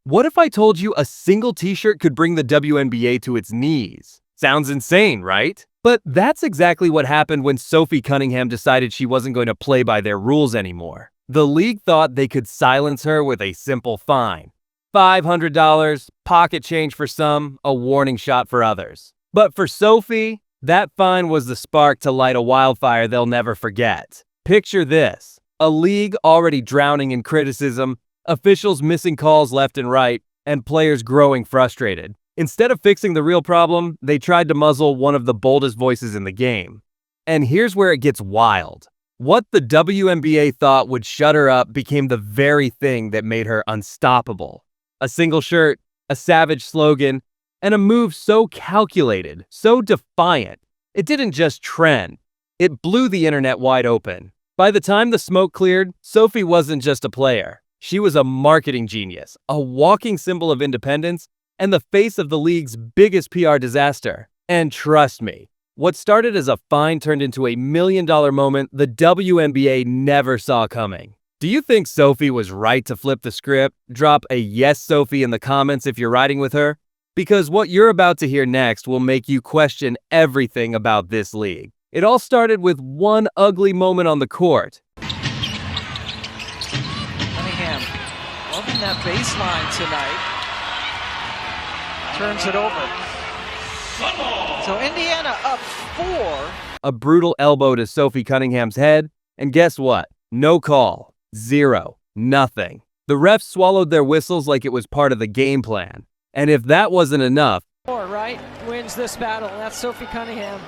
What if I told you a single t-shirt could bring the WNBA to its knees? Sounds insane, right? But that's exactly what happened when Sophie Cunningham decided she wasn't going to play by their rules anymore. The league thought they could silence her with a simple fine. $500, pocket change for some, a warning shot for others. But for Sophie, that fine was the spark to light a wildfire they'll never forget. Picture this: a league already drowning in criticism, officials missing calls left and right, and players growing frustrated. Instead of fixing the real problem, they tried to muzzle one of the boldest voices in the game. And here's where it gets wild. What the WNBA thought would shut her up became the very thing that made her unstoppable. A single shirt, a savage slogan, and a move so calculated, so defiant. It didn't just trend. It blew the internet wide open. By the time the smoke cleared, Sophie wasn't just a player. She was a marketing genius, a walking symbol of independence, and the face of the league's biggest PR disaster. And trust me, what started as a fine turned into a $1 million moment the WNBA never saw coming. Do you think Sophie was right to flip the script? Drop a "Yes, Sophie" in the comments if you're riding with her, because what you're about to hear next will make you question everything about this league. It all started with one ugly moment on the court. Cunningham loving that baseline tonight. Turns it over. So Indiana up 4. A brutal elbow to Sophie Cunningham's head, and guess what? No call. Zero. Nothing. The refs swallowed their whistles like it was part of the game plan. And if that wasn't enough, Right wins this battle. That's Sophie Cunningham.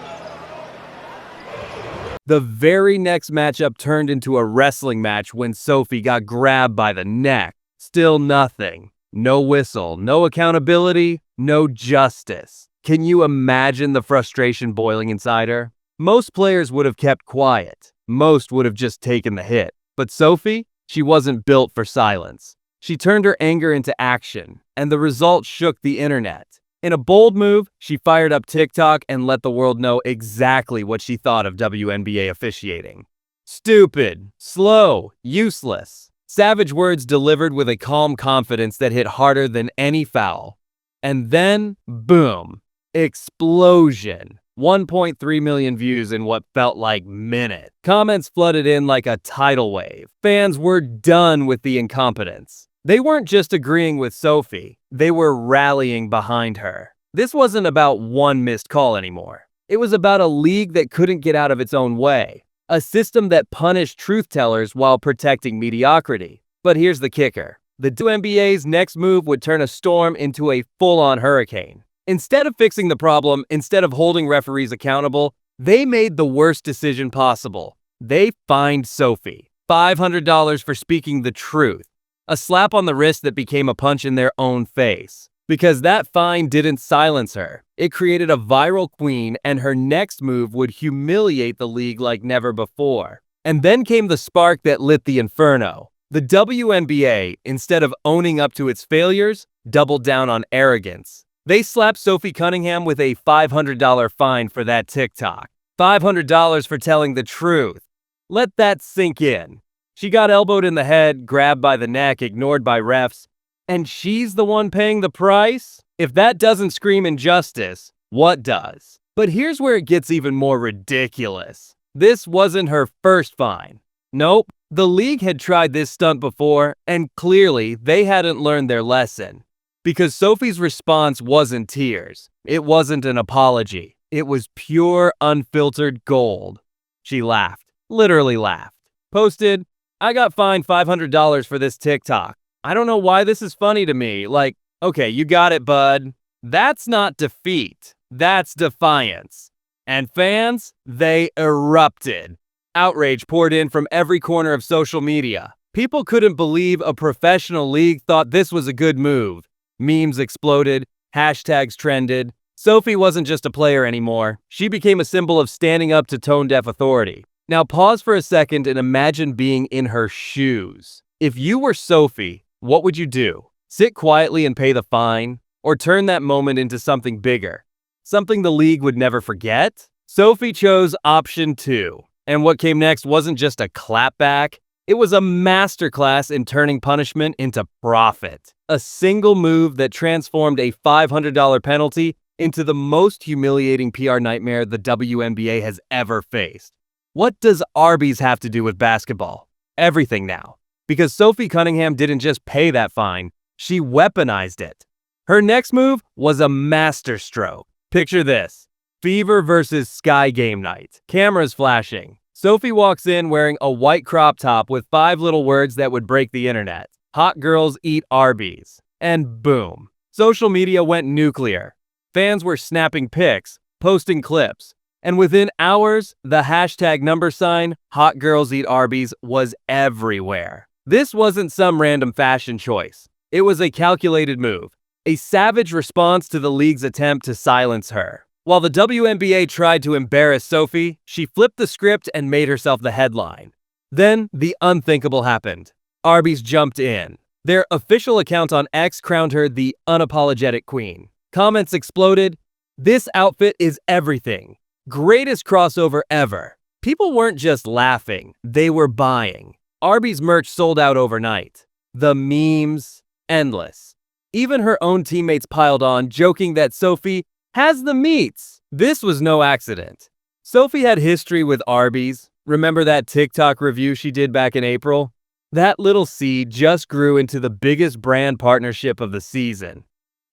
the very next matchup turned into a wrestling match when Sophie got grabbed by the neck. Still nothing. No whistle, no accountability, no justice. Can you imagine the frustration boiling inside her? Most players would have kept quiet. Most would have just taken the hit. But Sophie, she wasn't built for silence. She turned her anger into action, and the result shook the internet. In a bold move, she fired up TikTok and let the world know exactly what she thought of WNBA officiating. Stupid, slow, useless. Savage words delivered with a calm confidence that hit harder than any foul. And then, boom, explosion. 1.3 million views in what felt like minutes. Comments flooded in like a tidal wave. Fans were done with the incompetence. They weren't just agreeing with Sophie, they were rallying behind her. This wasn't about one missed call anymore. It was about a league that couldn't get out of its own way. A system that punished truth tellers while protecting mediocrity. But here's the kicker. The WNBA's next move would turn a storm into a full-on hurricane. Instead of fixing the problem, instead of holding referees accountable, they made the worst decision possible. They fined Sophie $500 for speaking the truth. A slap on the wrist that became a punch in their own face. Because that fine didn't silence her. It created a viral queen, and her next move would humiliate the league like never before. And then came the spark that lit the inferno. The WNBA, instead of owning up to its failures, doubled down on arrogance. They slapped Sophie Cunningham with a $500 fine for that TikTok. $500 for telling the truth. Let that sink in. She got elbowed in the head, grabbed by the neck, ignored by refs, and she's the one paying the price? If that doesn't scream injustice, what does? But here's where it gets even more ridiculous. This wasn't her first fine. Nope, the league had tried this stunt before, and clearly they hadn't learned their lesson. Because Sophie's response wasn't tears. It wasn't an apology. It was pure, unfiltered gold. She laughed. Literally laughed. Posted, "I got fined $500 for this TikTok. I don't know why this is funny to me. Like, okay, you got it, bud." That's not defeat. That's defiance. And fans, they erupted. Outrage poured in from every corner of social media. People couldn't believe a professional league thought this was a good move. Memes exploded, hashtags trended. Sophie wasn't just a player anymore. She became a symbol of standing up to tone-deaf authority. Now pause for a second and imagine being in her shoes. If you were Sophie, what would you do? Sit quietly and pay the fine? Or turn that moment into something bigger? Something the league would never forget? Sophie chose option 2. And what came next wasn't just a clapback. It was a masterclass in turning punishment into profit. A single move that transformed a $500 penalty into the most humiliating PR nightmare the WNBA has ever faced. What does Arby's have to do with basketball? Everything now. Because Sophie Cunningham didn't just pay that fine, she weaponized it. Her next move was a masterstroke. Picture this. Fever versus Sky game night. Cameras flashing. Sophie walks in wearing a white crop top with 5 little words that would break the internet. Hot girls eat Arby's. And boom. Social media went nuclear. Fans were snapping pics, posting clips. And within hours, the hashtag #, Hot Girls Eat Arby's, was everywhere. This wasn't some random fashion choice. It was a calculated move. A savage response to the league's attempt to silence her. While the WNBA tried to embarrass Sophie, she flipped the script and made herself the headline. Then, the unthinkable happened. Arby's jumped in. Their official account on X crowned her the unapologetic queen. Comments exploded. "This outfit is everything. Greatest crossover ever." People weren't just laughing, they were buying. Arby's merch sold out overnight. The memes, endless. Even her own teammates piled on, joking that Sophie has the meats. This was no accident. Sophie had history with Arby's. Remember that TikTok review she did back in April? That little seed just grew into the biggest brand partnership of the season.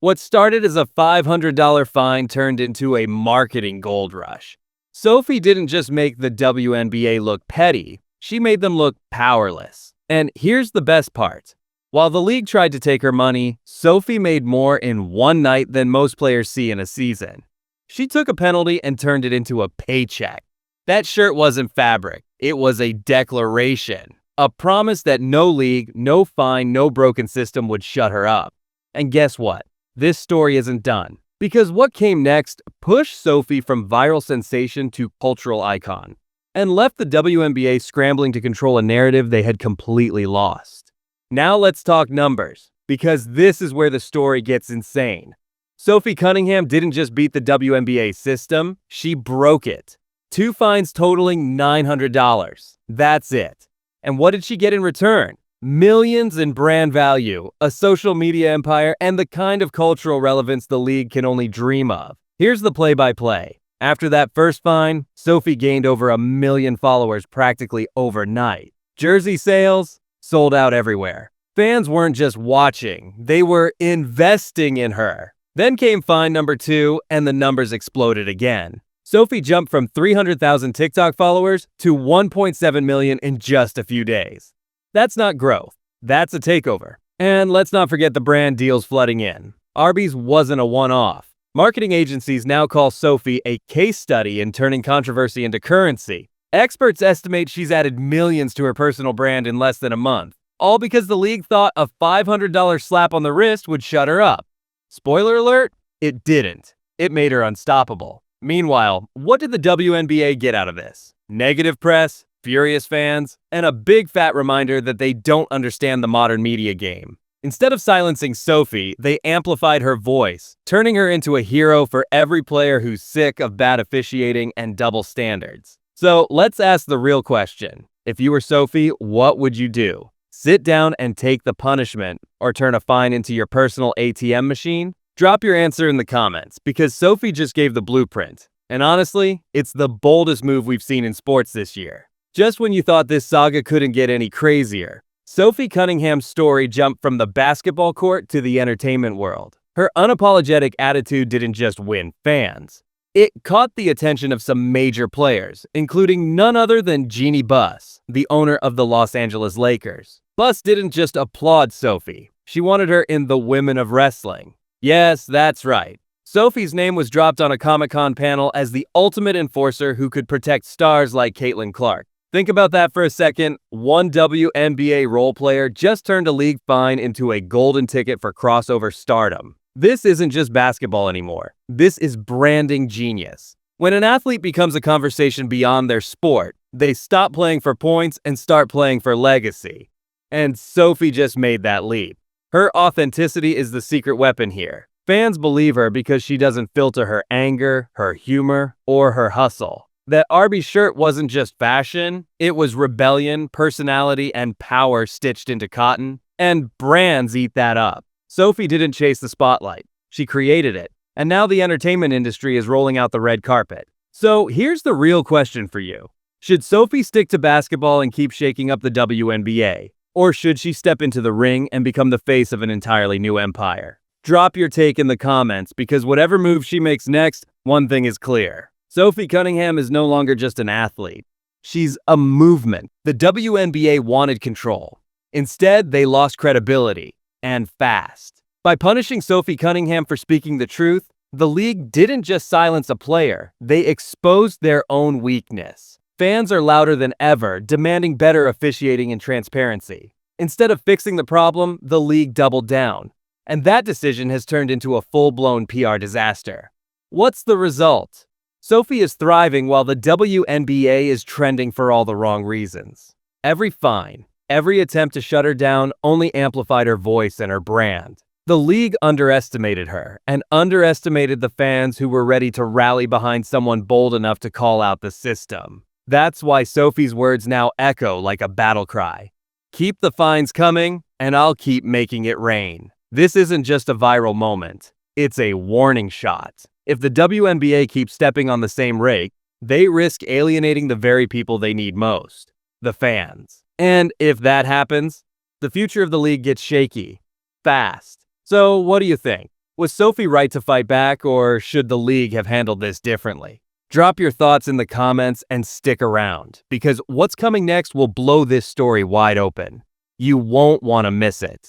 What started as a $500 fine turned into a marketing gold rush. Sophie didn't just make the WNBA look petty, she made them look powerless. And here's the best part. While the league tried to take her money, Sophie made more in one night than most players see in a season. She took a penalty and turned it into a paycheck. That shirt wasn't fabric, it was a declaration. A promise that no league, no fine, no broken system would shut her up. And guess what? This story isn't done. Because what came next pushed Sophie from viral sensation to cultural icon, and left the WNBA scrambling to control a narrative they had completely lost. Now let's talk numbers, because this is where the story gets insane. Sophie Cunningham didn't just beat the WNBA system, she broke it. 2 fines totaling $900. That's it. And what did she get in return? Millions in brand value, a social media empire, and the kind of cultural relevance the league can only dream of. Here's the play-by-play. After that first fine, Sophie gained over 1 million followers practically overnight. Jersey sales sold out everywhere. Fans weren't just watching, they were investing in her. Then came fine number 2, and the numbers exploded again. Sophie jumped from 300,000 TikTok followers to 1.7 million in just a few days. That's not growth, that's a takeover. And let's not forget the brand deals flooding in. Arby's wasn't a one-off. Marketing agencies now call Sophie a case study in turning controversy into currency. Experts estimate she's added millions to her personal brand in less than a month, all because the league thought a $500 slap on the wrist would shut her up. Spoiler alert, it didn't. It made her unstoppable. Meanwhile, what did the WNBA get out of this? Negative press, furious fans, and a big fat reminder that they don't understand the modern media game. Instead of silencing Sophie, they amplified her voice, turning her into a hero for every player who's sick of bad officiating and double standards. So let's ask the real question. If you were Sophie, what would you do? Sit down and take the punishment, or turn a fine into your personal ATM machine? Drop your answer in the comments, because Sophie just gave the blueprint. And honestly, it's the boldest move we've seen in sports this year. Just when you thought this saga couldn't get any crazier, Sophie Cunningham's story jumped from the basketball court to the entertainment world. Her unapologetic attitude didn't just win fans. It caught the attention of some major players, including none other than Jeannie Buss, the owner of the Los Angeles Lakers. Buss didn't just applaud Sophie, she wanted her in the Women of Wrestling. Yes, that's right. Sophie's name was dropped on a Comic-Con panel as the ultimate enforcer who could protect stars like Caitlin Clark. Think about that for a second. One WNBA role player just turned a league fine into a golden ticket for crossover stardom. This isn't just basketball anymore. This is branding genius. When an athlete becomes a conversation beyond their sport, they stop playing for points and start playing for legacy. And Sophie just made that leap. Her authenticity is the secret weapon here. Fans believe her because she doesn't filter her anger, her humor, or her hustle. That Arby shirt wasn't just fashion, it was rebellion, personality, and power stitched into cotton. And brands eat that up. Sophie didn't chase the spotlight. She created it. And now the entertainment industry is rolling out the red carpet. So here's the real question for you. Should Sophie stick to basketball and keep shaking up the WNBA? Or should she step into the ring and become the face of an entirely new empire? Drop your take in the comments, because whatever move she makes next, one thing is clear. Sophie Cunningham is no longer just an athlete. She's a movement. The WNBA wanted control. Instead, they lost credibility, and fast. By punishing Sophie Cunningham for speaking the truth, the league didn't just silence a player, they exposed their own weakness. Fans are louder than ever, demanding better officiating and transparency. Instead of fixing the problem, the league doubled down. And that decision has turned into a full-blown PR disaster. What's the result? Sophie is thriving while the WNBA is trending for all the wrong reasons. Every fine, every attempt to shut her down only amplified her voice and her brand. The league underestimated her, and underestimated the fans who were ready to rally behind someone bold enough to call out the system. That's why Sophie's words now echo like a battle cry. Keep the fines coming, and I'll keep making it rain. This isn't just a viral moment. It's a warning shot. If the WNBA keeps stepping on the same rake, they risk alienating the very people they need most, the fans. And if that happens, the future of the league gets shaky, fast. So what do you think? Was Sophie right to fight back, or should the league have handled this differently? Drop your thoughts in the comments and stick around, because what's coming next will blow this story wide open. You won't want to miss it.